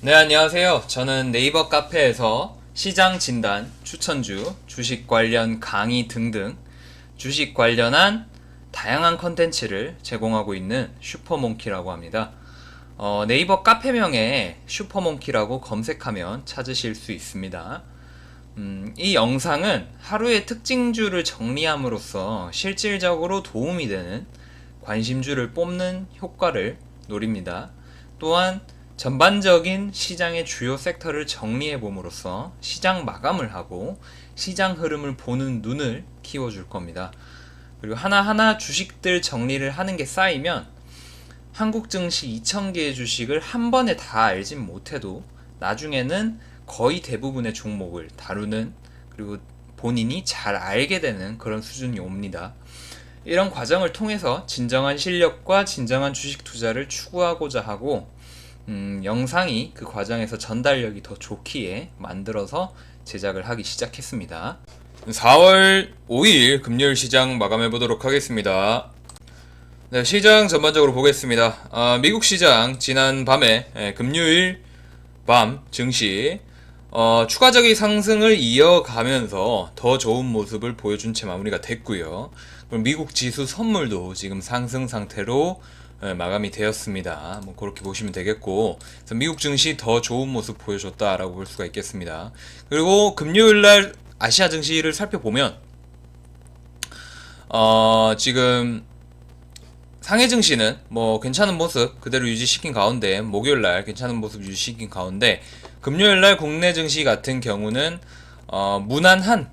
네, 안녕하세요. 저는 네이버 카페에서 시장 진단, 추천주, 주식 관련 강의 등등 주식 관련한 다양한 컨텐츠를 제공하고 있는 슈퍼몽키라고 합니다. 네이버 카페명에 슈퍼몽키라고 검색하면 찾으실 수 있습니다. 이 영상은 하루의 특징주를 정리함으로써 실질적으로 도움이 되는 관심주를 뽑는 효과를 노립니다. 또한 전반적인 시장의 주요 섹터를 정리해 봄으로써 시장 마감을 하고 시장 흐름을 보는 눈을 키워줄 겁니다. 그리고 하나하나 주식들 정리를 하는 게 쌓이면 한국 증시 2,000개의 주식을 한 번에 다 알진 못해도 나중에는 거의 대부분의 종목을 다루는, 그리고 본인이 잘 알게 되는 그런 수준이 옵니다. 이런 과정을 통해서 진정한 실력과 진정한 주식 투자를 추구하고자 하고, 영상이 그 과정에서 전달력이 더 좋기에 만들어서 제작을 하기 시작했습니다. 4월 5일 금요일 시장 마감해 보도록 하겠습니다. 네, 시장 전반적으로 보겠습니다. 미국 시장 지난 밤에 금요일 밤 증시 추가적인 상승을 이어가면서 더 좋은 모습을 보여준 채 마무리가 됐고요. 그럼 미국 지수 선물도 지금 상승 상태로 마감이 되었습니다. 뭐 그렇게 보시면 되겠고, 그래서 미국 증시 더 좋은 모습 보여줬다라고 볼 수가 있겠습니다. 그리고 금요일날 아시아 증시를 살펴보면 지금 상해 증시는 뭐 괜찮은 모습 그대로 유지시킨 가운데, 목요일날 괜찮은 모습 유지시킨 가운데, 금요일날 국내 증시 같은 경우는 무난한,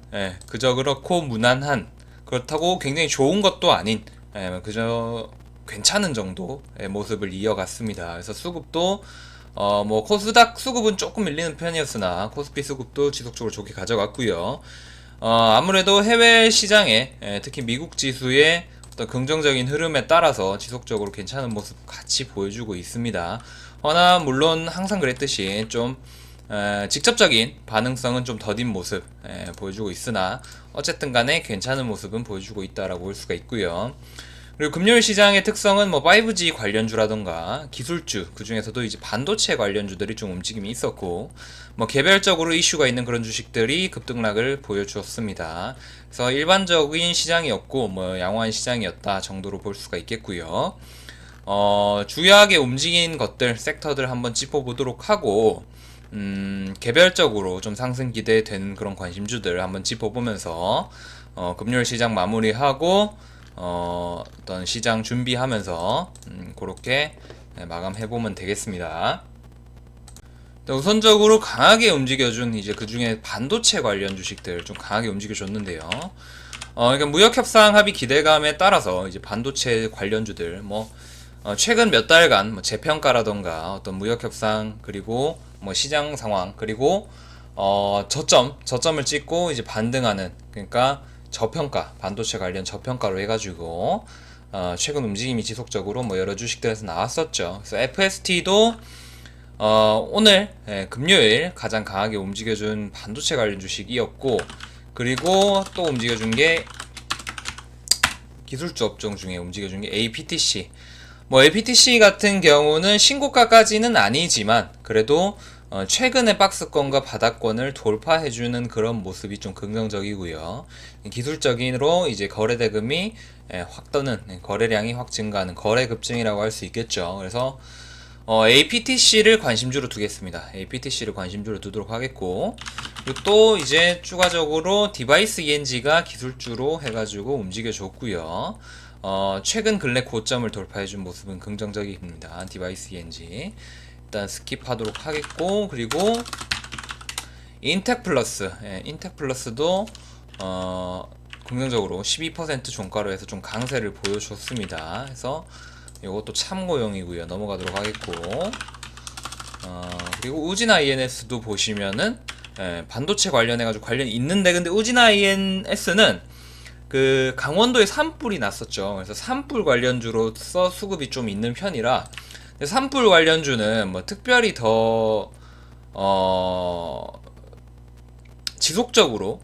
그저 그렇고 무난한, 그렇다고 굉장히 좋은 것도 아닌, 그저 괜찮은 정도의 모습을 이어갔습니다. 그래서 수급도 뭐 코스닥 수급은 조금 밀리는 편이었으나 코스피 수급도 지속적으로 좋게 가져갔고요. 아무래도 해외 시장에, 특히 미국 지수의 어떤 긍정적인 흐름에 따라서 지속적으로 괜찮은 모습 같이 보여주고 있습니다. 허나 물론 항상 그랬듯이 좀 직접적인 반응성은 좀 더딘 모습 보여주고 있으나 어쨌든 간에 괜찮은 모습은 보여주고 있다라고 볼 수가 있고요. 그리고 금요일 시장의 특성은 뭐 5G 관련주라던가 기술주, 그 중에서도 이제 반도체 관련주들이 좀 움직임이 있었고, 뭐 개별적으로 이슈가 있는 그런 주식들이 급등락을 보여주었습니다. 그래서 일반적인 시장이었고 뭐 양호한 시장이었다 정도로 볼 수가 있겠고요. 주요하게 움직인 것들, 섹터들 한번 짚어보도록 하고, 개별적으로 좀 상승 기대되는 그런 관심주들 한번 짚어보면서 금요일 시장 마무리하고 어떤 시장 준비하면서 그렇게 마감해보면 되겠습니다. 우선적으로 강하게 움직여준 이제 그 중에 반도체 관련 주식들 좀 강하게 움직여줬는데요. 그러니까 무역협상 합의 기대감에 따라서 이제 반도체 관련주들 뭐 최근 몇 달간 뭐 재평가라던가 어떤 무역협상, 그리고 뭐 시장 상황, 그리고 저점을 찍고 이제 반등하는, 그러니까 저평가, 반도체 관련 저평가로 해가지고 최근 움직임이 지속적으로 뭐 여러 주식들에서 나왔었죠. 그래서 FST도 오늘 금요일 가장 강하게 움직여준 반도체 관련 주식이었고, 그리고 또 움직여준 게 기술주 업종 중에 움직여준 게 APTC. 뭐 APTC 같은 경우는 신고가까지는 아니지만 그래도 최근에 박스권과 바닥권을 돌파해주는 그런 모습이 좀 긍정적이고요. 기술적인으로 이제 거래 대금이 확 떠는, 거래량이 확 증가하는 거래 급증이라고 할 수 있겠죠. 그래서 APTC를 관심주로 두겠습니다. APTC를 관심주로 두도록 하겠고, 그리고 또 이제 추가적으로 디바이스 ENG가 기술주로 해가지고 움직여줬고요. 최근 근래 고점을 돌파해준 모습은 긍정적입니다. 디바이스 ENG 일단 스킵하도록 하겠고, 그리고 인텍플러스, 인텍플러스도 긍정적으로 12% 종가로 해서 좀 강세를 보여줬습니다. 그래서 이것도 참고용이고요. 넘어가도록 하겠고, 그리고 우진 INS도 보시면은 반도체 관련해가지고 관련이 있는데, 근데 우진 INS는 그 강원도에 산불이 났었죠. 그래서 산불 관련주로서 수급이 좀 있는 편이라, 산불 관련주는 뭐 특별히 더 지속적으로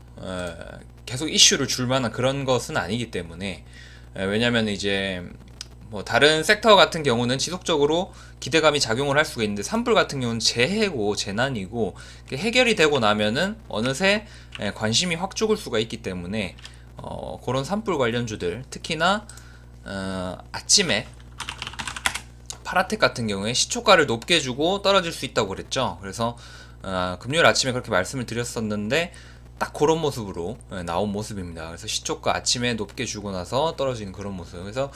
계속 이슈를 줄 만한 그런 것은 아니기 때문에, 왜냐면 이제 뭐 다른 섹터 같은 경우는 지속적으로 기대감이 작용을 할 수가 있는데 산불 같은 경우는 재해고 재난이고 해결이 되고 나면은 어느새 관심이 확 죽을 수가 있기 때문에 그런 산불 관련주들 특히나 아침에 파라텍 같은 경우에 시초가를 높게 주고 떨어질 수 있다고 그랬죠. 그래서 금요일 아침에 그렇게 말씀을 드렸었는데 딱 그런 모습으로 나온 모습입니다. 그래서 시초가 아침에 높게 주고 나서 떨어지는 그런 모습. 그래서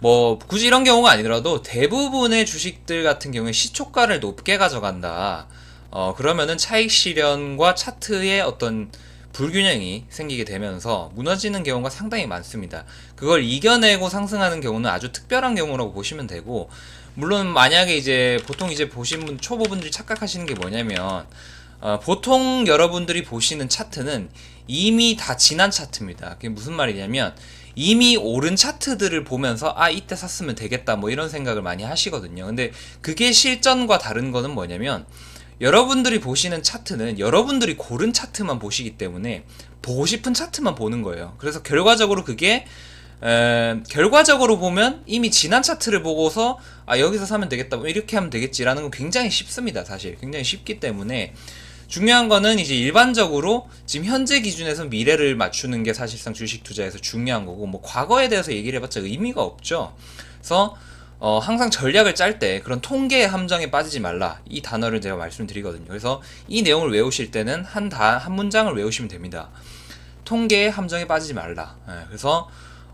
뭐 굳이 이런 경우가 아니더라도 대부분의 주식들 같은 경우에 시초가를 높게 가져간다. 그러면은 차익 실현과 차트의 어떤 불균형이 생기게 되면서 무너지는 경우가 상당히 많습니다. 그걸 이겨내고 상승하는 경우는 아주 특별한 경우라고 보시면 되고, 물론 만약에 이제 보통 이제 보신 분 초보분들이 착각하시는 게 뭐냐면 보통 여러분들이 보시는 차트는 이미 다 지난 차트입니다. 그게 무슨 말이냐면 이미 오른 차트들을 보면서 이때 샀으면 되겠다 뭐 이런 생각을 많이 하시거든요. 근데 그게 실전과 다른 거는 뭐냐면 여러분들이 보시는 차트는 여러분들이 고른 차트만 보시기 때문에 보고 싶은 차트만 보는 거예요. 그래서 결과적으로 그게 결과적으로 보면 이미 지난 차트를 보고서 여기서 사면 되겠다 뭐 이렇게 하면 되겠지라는 건 굉장히 쉽습니다. 사실 굉장히 쉽기 때문에 중요한 거는 이제 일반적으로 지금 현재 기준에서 미래를 맞추는 게 사실상 주식 투자에서 중요한 거고, 뭐 과거에 대해서 얘기를 해봤자 의미가 없죠. 그래서 항상 전략을 짤 때 그런 통계의 함정에 빠지지 말라, 이 단어를 제가 말씀드리거든요. 그래서 이 내용을 외우실 때는 한 문장을 외우시면 됩니다. 통계의 함정에 빠지지 말라. 그래서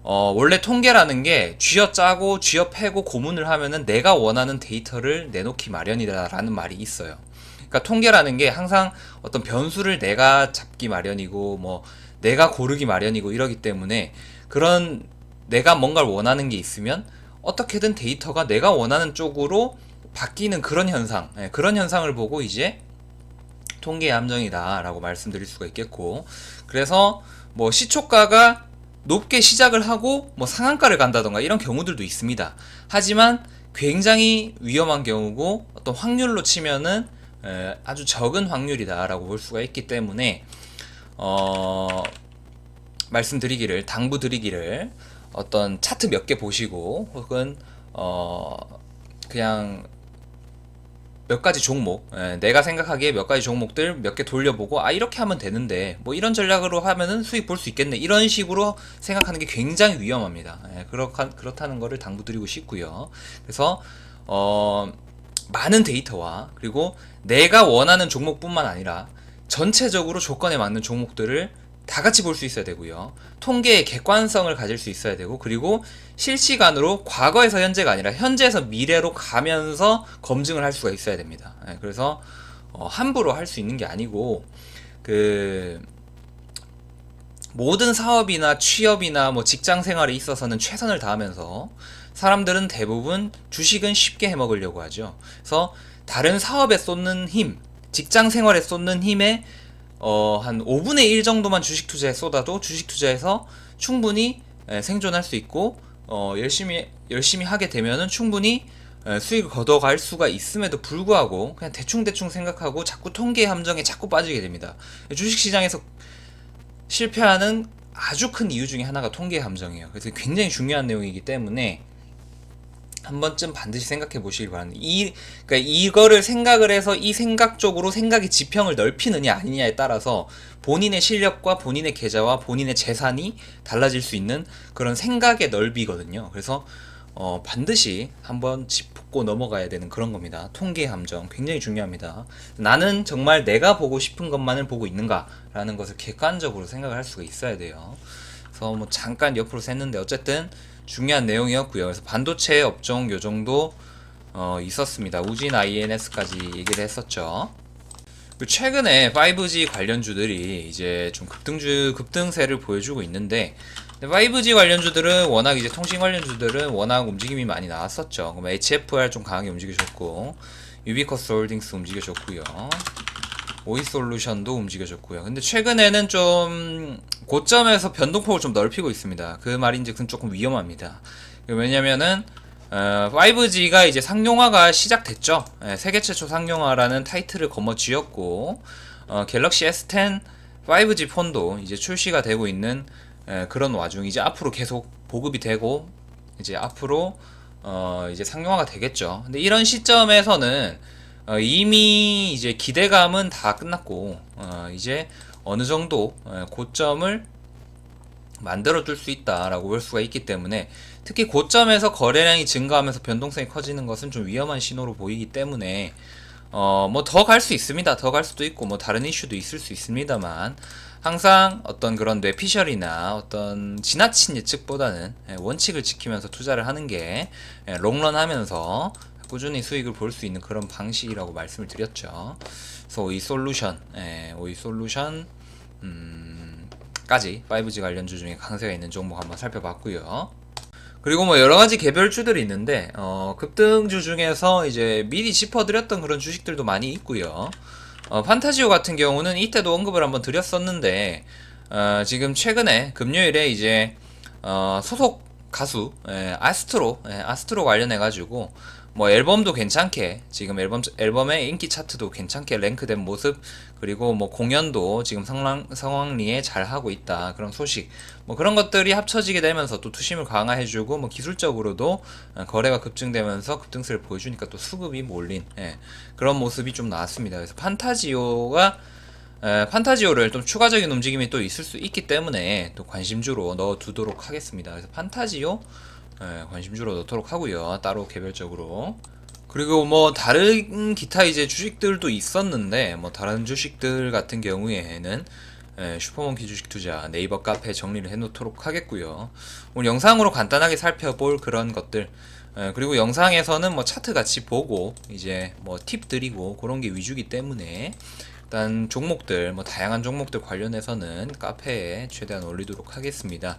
원래 통계라는 게 쥐어짜고 쥐어패고 고문을 하면은 내가 원하는 데이터를 내놓기 마련이다라는 말이 있어요. 그러니까 통계라는 게 항상 어떤 변수를 내가 잡기 마련이고 뭐 내가 고르기 마련이고 이러기 때문에, 그런 내가 뭔가를 원하는 게 있으면 어떻게든 데이터가 내가 원하는 쪽으로 바뀌는 그런 현상, 그런 현상을 보고 이제 통계의 함정이다 라고 말씀드릴 수가 있겠고, 그래서 뭐 시초가가 높게 시작을 하고 뭐 상한가를 간다던가 이런 경우들도 있습니다. 하지만 굉장히 위험한 경우고 어떤 확률로 치면은 아주 적은 확률이다 라고 볼 수가 있기 때문에 말씀드리기를, 당부드리기를 어떤 차트 몇 개 보시고 혹은 그냥 몇 가지 종목, 내가 생각하기에 몇 가지 종목들 몇 개 돌려보고 이렇게 하면 되는데 뭐 이런 전략으로 하면은 수익 볼 수 있겠네, 이런 식으로 생각하는 게 굉장히 위험합니다. 그렇다는 거를 당부드리고 싶고요. 그래서 많은 데이터와 그리고 내가 원하는 종목뿐만 아니라 전체적으로 조건에 맞는 종목들을 다 같이 볼 수 있어야 되고요. 통계의 객관성을 가질 수 있어야 되고, 그리고 실시간으로 과거에서 현재가 아니라 현재에서 미래로 가면서 검증을 할 수가 있어야 됩니다. 그래서 함부로 할 수 있는 게 아니고, 모든 사업이나 취업이나 뭐 직장 생활에 있어서는 최선을 다하면서 사람들은 대부분 주식은 쉽게 해먹으려고 하죠. 그래서 다른 사업에 쏟는 힘, 직장 생활에 쏟는 힘에 한 5분의 1 정도만 주식 투자에 쏟아도 주식 투자에서 충분히 생존할 수 있고, 열심히 하게 되면은 충분히 수익을 걷어갈 수가 있음에도 불구하고 그냥 대충 생각하고 자꾸 통계의 함정에 자꾸 빠지게 됩니다. 주식 시장에서 실패하는 아주 큰 이유 중에 하나가 통계의 함정이에요. 그래서 굉장히 중요한 내용이기 때문에 한 번쯤 반드시 생각해 보시길 바랍니다. 그러니까 이거를 생각을 해서 이 생각 쪽으로 생각의 지평을 넓히느냐 아니냐에 따라서 본인의 실력과 본인의 계좌와 본인의 재산이 달라질 수 있는 그런 생각의 넓이거든요. 그래서 반드시 한번 짚고 넘어가야 되는 그런 겁니다. 통계의 함정 굉장히 중요합니다. 나는 정말 내가 보고 싶은 것만을 보고 있는가 라는 것을 객관적으로 생각을 할 수가 있어야 돼요. 그래서 뭐 잠깐 옆으로 샜는데 어쨌든 중요한 내용이었고요. 그래서 반도체 업종 요 정도 있었습니다. 우진 INS까지 얘기를 했었죠. 최근에 5G 관련주들이 이제 좀 급등세를 보여주고 있는데, 5G 관련주들은 워낙 이제 통신 관련주들은 워낙 움직임이 많이 나왔었죠. 그럼 HFR 좀 강하게 움직여줬고, 유비커스 홀딩스 움직여줬고요. 오이솔루션도 움직여줬고요. 근데 최근에는 좀 고점에서 변동폭을 좀 넓히고 있습니다. 그 말인즉슨 조금 위험합니다. 왜냐면은 5G가 이제 상용화가 시작됐죠. 세계 최초 상용화라는 타이틀을 거머쥐었고, 갤럭시 S10 5G 폰도 이제 출시가 되고 있는 그런 와중, 이제 앞으로 계속 보급이 되고 이제 앞으로 이제 상용화가 되겠죠. 근데 이런 시점에서는 이미 이제 기대감은 다 끝났고 이제 어느 정도 고점을 만들어줄 수 있다라고 볼 수가 있기 때문에, 특히 고점에서 거래량이 증가하면서 변동성이 커지는 것은 좀 위험한 신호로 보이기 때문에 뭐 더 갈 수 있습니다. 더 갈 수도 있고 뭐 다른 이슈도 있을 수 있습니다만, 항상 어떤 그런 뇌피셜이나 어떤 지나친 예측보다는 원칙을 지키면서 투자를 하는 게 롱런 하면서 꾸준히 수익을 볼 수 있는 그런 방식이라고 말씀을 드렸죠. 그래서 오이 솔루션 까지 5G 관련주 중에 강세가 있는 종목 한번 살펴봤고요. 그리고 뭐 여러가지 개별주들이 있는데 급등주 중에서 이제 미리 짚어드렸던 그런 주식들도 많이 있고요. 판타지오 같은 경우는 이때도 언급을 한번 드렸었는데 지금 최근에 금요일에 이제 소속 가수 아스트로 관련해가지고 뭐 앨범도 괜찮게, 지금 앨범의 인기 차트도 괜찮게 랭크된 모습, 그리고 뭐 공연도 지금 성황리에 잘 하고 있다, 그런 소식, 뭐 그런 것들이 합쳐지게 되면서 또 투심을 강화해주고, 뭐 기술적으로도 거래가 급증되면서 급등세를 보여주니까 또 수급이 몰린 그런 모습이 좀 나왔습니다. 그래서 판타지오를 좀 추가적인 움직임이 또 있을 수 있기 때문에 또 관심주로 넣어두도록 하겠습니다. 그래서 판타지오 관심주로 넣도록 하고요. 따로 개별적으로. 그리고 뭐 다른 기타 이제 주식들도 있었는데, 뭐 다른 주식들 같은 경우에는 슈퍼몬키 주식 투자 네이버 카페 정리를 해놓도록 하겠고요. 오늘 영상으로 간단하게 살펴볼 그런 것들, 그리고 영상에서는 뭐 차트 같이 보고 이제 뭐 팁 드리고 그런 게 위주기 때문에, 일단 종목들 뭐 다양한 종목들 관련해서는 카페에 최대한 올리도록 하겠습니다.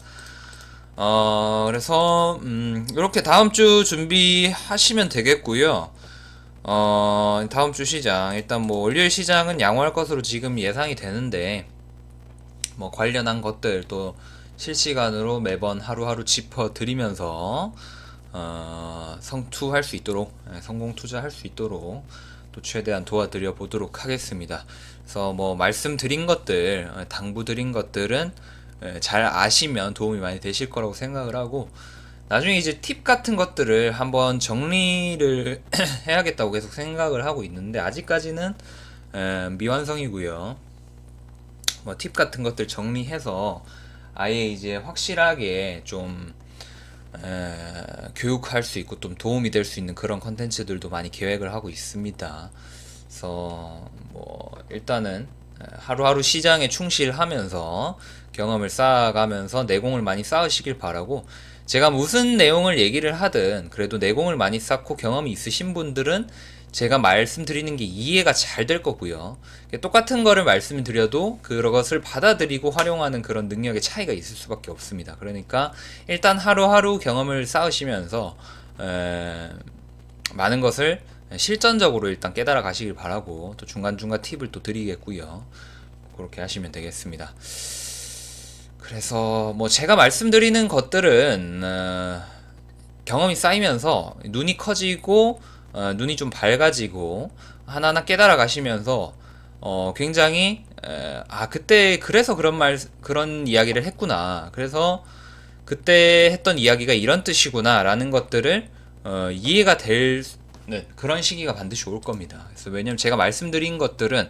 그래서 이렇게 다음 주 준비하시면 되겠고요. 다음 주 시장, 일단 뭐 월요일 시장은 양호할 것으로 지금 예상이 되는데, 뭐 관련한 것들 또 실시간으로 매번 하루하루 짚어드리면서 성투할 수 있도록, 성공 투자할 수 있도록 또 최대한 도와드려 보도록 하겠습니다. 그래서 뭐 말씀드린 것들, 당부드린 것들은 잘 아시면 도움이 많이 되실 거라고 생각을 하고, 나중에 이제 팁 같은 것들을 한번 정리를 해야겠다고 계속 생각을 하고 있는데, 아직까지는 미완성이고요. 뭐 팁 같은 것들 정리해서 아예 이제 확실하게 좀 교육할 수 있고 좀 도움이 될 수 있는 그런 컨텐츠들도 많이 계획을 하고 있습니다. 그래서 뭐 일단은 하루하루 시장에 충실하면서 경험을 쌓아가면서 내공을 많이 쌓으시길 바라고, 제가 무슨 내용을 얘기를 하든 그래도 내공을 많이 쌓고 경험이 있으신 분들은 제가 말씀드리는 게 이해가 잘 될 거고요. 똑같은 거를 말씀드려도 그것을 받아들이고 활용하는 그런 능력의 차이가 있을 수밖에 없습니다. 그러니까 일단 하루하루 경험을 쌓으시면서 많은 것을 실전적으로 일단 깨달아 가시길 바라고, 또 중간중간 팁을 또 드리겠고요. 그렇게 하시면 되겠습니다. 그래서 뭐 제가 말씀드리는 것들은 경험이 쌓이면서 눈이 커지고 눈이 좀 밝아지고 하나하나 깨달아 가시면서 굉장히 그때 그래서 그런 이야기를 했구나, 그래서 그때 했던 이야기가 이런 뜻이구나 라는 것들을 이해가 될 그런 시기가 반드시 올 겁니다. 그래서 왜냐면 제가 말씀드린 것들은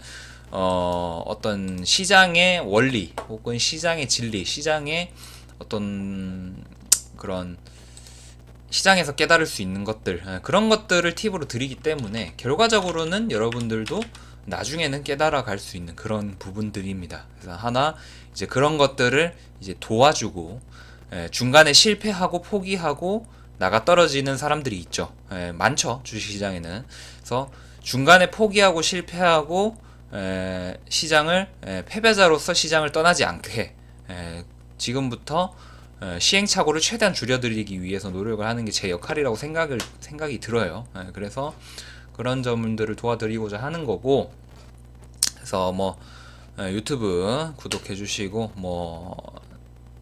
어떤 시장의 원리 혹은 시장의 진리, 시장의 어떤 그런 시장에서 깨달을 수 있는 것들, 그런 것들을 팁으로 드리기 때문에 결과적으로는 여러분들도 나중에는 깨달아 갈 수 있는 그런 부분들입니다. 그래서 하나 이제 그런 것들을 이제 도와주고, 중간에 실패하고 포기하고 나가 떨어지는 사람들이 있죠. 많죠, 주식시장에는. 그래서 중간에 포기하고 실패하고 시장을 패배자로서 시장을 떠나지 않게 지금부터 시행착오를 최대한 줄여드리기 위해서 노력을 하는 게 제 역할이라고 생각이 들어요. 그래서 그런 점들을 도와드리고자 하는 거고, 그래서 뭐 유튜브 구독해 주시고 뭐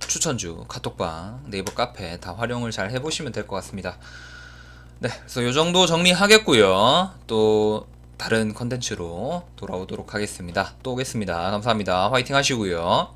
추천주, 카톡방, 네이버 카페 다 활용을 잘 해보시면 될 것 같습니다. 네, 그래서 요 정도 정리하겠고요. 또 다른 컨텐츠로 돌아오도록 하겠습니다. 또 오겠습니다. 감사합니다. 화이팅 하시고요.